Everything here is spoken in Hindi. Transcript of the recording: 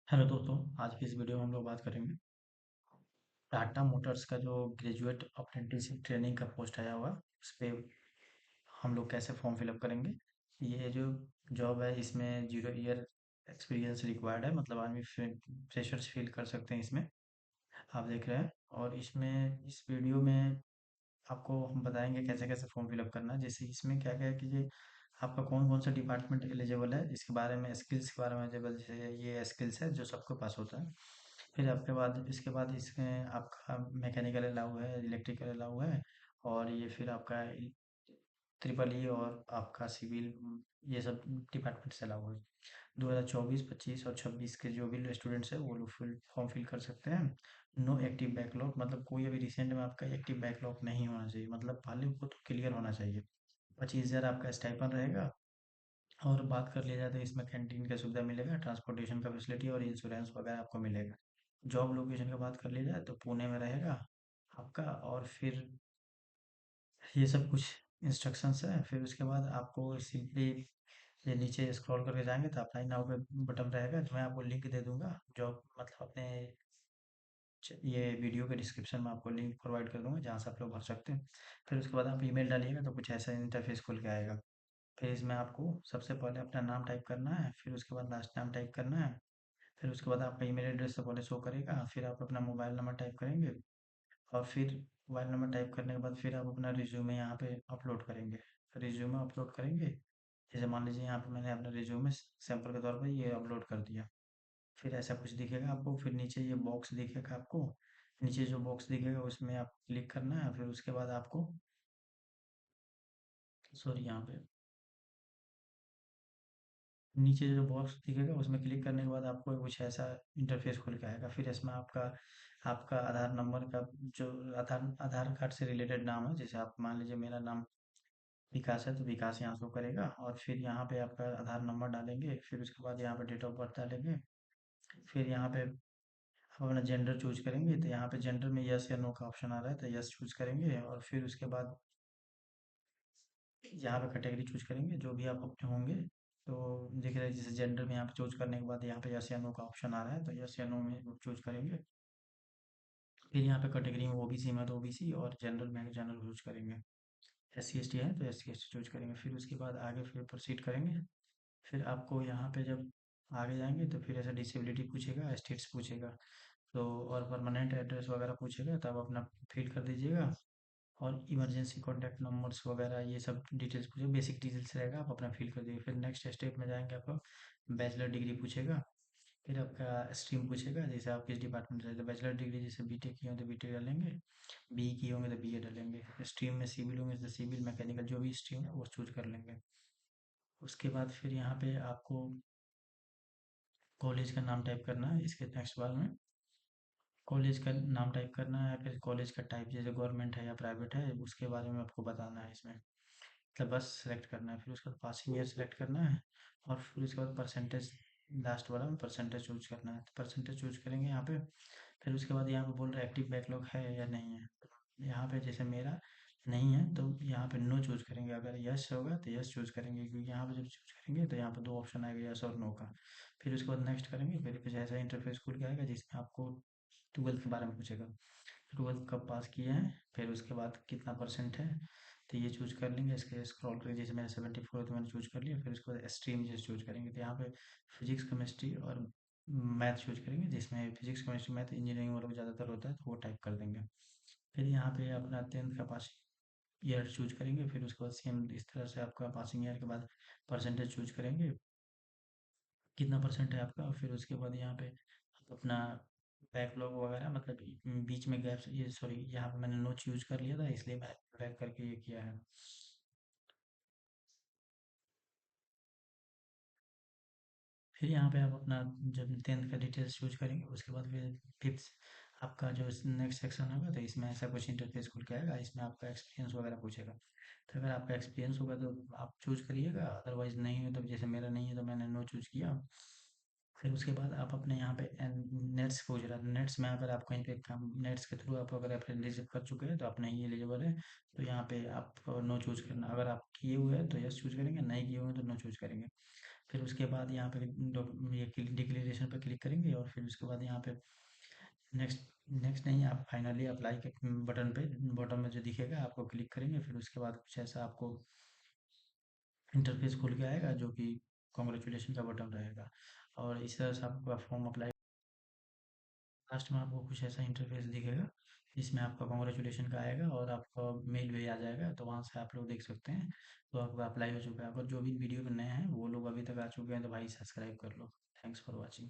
हेलो दोस्तों। आज की इस वीडियो में हम लोग बात करेंगे टाटा मोटर्स का जो ग्रेजुएट अप्रेंटिसशिप ट्रेनिंग का पोस्ट आया हुआ उस पे हम लोग कैसे फॉर्म फिलअप करेंगे। ये जो जॉब है इसमें 0 ईयर एक्सपीरियंस रिक्वायर्ड है, मतलब आदमी फ्रेशर्स फील कर सकते हैं इसमें। आप देख रहे हैं और इसमें इस वीडियो में आपको हम बताएंगे कैसे कैसे फॉर्म फिलअप करना है। जैसे इसमें क्या क्या है कि ये आपका कौन कौन सा डिपार्टमेंट एलिजिबल है, इसके बारे में, स्किल्स के बारे में एलिजिबल, जैसे ये स्किल्स है जो सबके पास होता है। फिर आपके बाद इसके बाद इसमें आपका मैकेनिकल अलाउ है, इलेक्ट्रिकल अलाउ है, और ये फिर आपका ट्रिपल ई और आपका सिविल, ये सब डिपार्टमेंट से अलाउ है। 2024, 25 और 26 के जो भी स्टूडेंट्स हैं वो लोग फॉर्म फिल कर सकते हैं। नो एक्टिव बैकलॉग, मतलब कोई अभी रिसेंट में आपका एक्टिव बैकलॉग नहीं होना चाहिए, मतलब पहले वो तो क्लियर होना चाहिए। 25,000 आपका स्टाइपन रहेगा। और बात कर लिया जाए तो इसमें कैंटीन का सुविधा मिलेगा, ट्रांसपोर्टेशन का फैसिलिटी और इंश्योरेंस वगैरह आपको मिलेगा। जॉब लोकेशन का बात कर लिया जाए तो पुणे में रहेगा आपका। और फिर ये सब कुछ इंस्ट्रक्शंस है। फिर उसके बाद आपको सिंपली ये नीचे स्क्रॉल करके जाएंगे तो अप्लाई नाउ पे बटन रहेगा, जो मैं आपको लिंक दे दूंगा। जॉब मतलब अपने ये वीडियो के डिस्क्रिप्शन में आपको लिंक प्रोवाइड कर दूंगा जहाँ से आप लोग भर सकते हैं। फिर उसके बाद आप ईमेल डालिएगा तो कुछ ऐसा इंटरफेस खुल के आएगा। फिर इसमें आपको सबसे पहले अपना नाम टाइप करना है, फिर उसके बाद लास्ट नाम टाइप करना है। फिर उसके बाद आपका ईमेल एड्रेस तो पहले शो करेगा, फिर आप अपना मोबाइल नंबर टाइप करेंगे। और फिर मोबाइल नंबर टाइप करने के बाद फिर आप अपना रिज्यूमे यहाँ पे अपलोड करेंगे। रिज्यूमे अपलोड करेंगे, जैसे मान लीजिए यहाँ पे मैंने अपना रिज्यूमे सैंपल के तौर पर ये अपलोड कर दिया। फिर ऐसा कुछ दिखेगा आपको, फिर नीचे ये बॉक्स दिखेगा आपको। नीचे जो बॉक्स दिखेगा उसमें आप क्लिक करना है। फिर उसके बाद आपको, सॉरी, यहाँ पे नीचे जो बॉक्स दिखेगा उसमें क्लिक करने के बाद आपको कुछ ऐसा इंटरफेस खुल के आएगा। फिर इसमें आपका आपका आधार नंबर का जो आधार आधार कार्ड से रिलेटेड नाम है, जैसे आप मान लीजिए मेरा नाम विकास है तो विकास यहाँ शो करेगा। और फिर यहाँ पे आपका आधार नंबर डालेंगे, फिर उसके बाद यहाँ पे डेट ऑफ बर्थ डालेंगे। फिर यहाँ पे आप अपना जेंडर चूज करेंगे, तो यहाँ पे जेंडर में यस या नो का ऑप्शन आ रहा है तो यस चूज करेंगे। और फिर उसके बाद यहाँ पे कैटेगरी चूज करेंगे जो भी आप अपने होंगे। तो दिख रहा है जैसे जेंडर में यहाँ पे चूज करने के बाद यहाँ पे यस या नो का ऑप्शन आ रहा है तो यस या नो में चूज करेंगे। फिर यहाँ पे कैटेगरी में ओबीसी में तो ओबीसी, और जनरल में जनरल चूज करेंगे। एस सी एस टी है तो S C S T choose करेंगे। फिर उसके बाद आगे फिर प्रोसीड करेंगे। फिर आपको यहाँ पे जब आगे जाएंगे तो फिर ऐसा डिसेबिलिटी पूछेगा, स्टेट्स पूछेगा, तो और परमानेंट एड्रेस वगैरह पूछेगा, तो आप अपना फिल कर दीजिएगा। और इमरजेंसी कॉन्टैक्ट नंबर्स वगैरह ये सब डिटेल्स पूछेगा, बेसिक डिटेल्स रहेगा, आप अपना फिल कर दीजिए। फिर नेक्स्ट स्टेप में जाएंगे, आपको बैचलर डिग्री पूछेगा। फिर आपका स्ट्रीम पूछेगा, जैसे आप किस डिपार्टमेंट से, तो बैचलर डिग्री जैसे बीटेक की हो तो बीटेक डालेंगे, बीई की होंगे तो बीए डालेंगे। स्ट्रीम में सिविल होंगे तो सिविल, मैकेनिकल जो भी स्ट्रीम है वो चूज कर लेंगे। उसके बाद फिर यहाँ पे आपको कॉलेज का नाम टाइप करना है। इसके नेक्स्ट बार में कॉलेज का नाम टाइप करना है, फिर कॉलेज का टाइप जैसे गवर्नमेंट है या प्राइवेट है उसके बारे में आपको बताना है इसमें, मतलब बस सेलेक्ट करना है। फिर उसके बाद पासिंग ईयर सेलेक्ट करना है। और फिर उसके बाद परसेंटेज, लास्ट वाला में परसेंटेज चूज करना है, तो परसेंटेज चूज करेंगे यहाँ पे। फिर उसके बाद यहाँ पे बोल रहा है एक्टिव बैकलॉग है या नहीं है। यहाँ पे जैसे मेरा नहीं है तो यहाँ पे नो चूज करेंगे, अगर यस होगा तो यस चूज करेंगे, क्योंकि यहाँ पे जब चूज करेंगे तो यहाँ पे दो ऑप्शन आएगा, यस और नो का। फिर उसके बाद नेक्स्ट करेंगे, फिर कुछ ऐसा इंटरफेस खुल के आएगा जिसमें आपको ट्वेल्थ के बारे में पूछेगा। ट्वेल्थ कब पास किए हैं, फिर उसके बाद कितना परसेंट है, तो ये चूज कर लेंगे। इसके स्क्रॉल करके जैसे मैंने 74 तो मैंने चूज कर लिया। फिर उसके बाद स्ट्रीम जैसे चूज करेंगे, तो यहाँ पे फिजिक्स केमिस्ट्री और मैथ चूज करेंगे, जिसमें फिजिक्स केमिस्ट्री मैथ इंजीनियरिंग वालों को ज़्यादातर होता है तो वो टाइप कर देंगे। फिर यहाँ पे अपना 10th का पासिंग ईयर चूज करेंगे। फिर उसके बाद सेम इस तरह से आपका पासिंग ईयर के बाद परसेंटेज चूज करेंगे, कितना परसेंट है आपका। फिर उसके बाद यहाँ पे आप अपना बैकलॉग वगैरह, मतलब बीच में गैप, ये सॉरी यहाँ पे मैंने नो चूज कर लिया था इसलिए मैं बैक करके ये किया है। फिर यहाँ पे आप अपना जब 10th का डिटेल्स चूज करेंगे उसके बाद फिर फिफ्थ आपका जो नेक्स्ट सेक्शन होगा तो इसमें ऐसा कुछ इंटरफेस खुल के आएगा, इसमें आपका एक्सपीरियंस वगैरह पूछेगा। तो अगर आपका एक्सपीरियंस होगा तो आप चूज करिएगा, अदरवाइज नहीं हो तो जैसे मेरा नहीं है तो मैंने नो चूज किया। फिर उसके बाद आप अपने यहाँ पे नेट्स पूछ रहा है, नेट्स में अगर आप कहीं पे काम नेट्स के थ्रू आप अगर अप्रेंटिसशिप कर चुके हैं तो आप नहीं एलिजिबल है, तो यहाँ पे आप नो चूज करना। अगर आप किए हुए हैं तो यस चूज करेंगे, नहीं किए हुए हैं तो नो चूज करेंगे। फिर उसके बाद यहाँ पे ये डिक्लेरेशन पे क्लिक करेंगे और फिर उसके बाद यहाँ पे नेक्स्ट नेक्स्ट नहीं, आप फाइनली अप्लाई के बटन पे बॉटम में जो दिखेगा आपको क्लिक करेंगे। फिर उसके बाद कुछ ऐसा आपको इंटरफेस खुल के आएगा जो कि कॉन्ग्रेचुलेशन का बटन रहेगा, और इस तरह से आपका फॉर्म अप्लाई। लास्ट में आपको कुछ ऐसा इंटरफेस दिखेगा जिसमें आपका कॉन्ग्रेचुलेशन का आएगा और आपका मेल भी आ जाएगा, तो वहाँ से आप लोग देख सकते हैं। तो आपका अप्लाई हो चुका है। अगर जो भी वीडियो में नए हैं वो लोग अभी तक आ चुके हैं तो भाई सब्सक्राइब कर लो। Thanks for watching.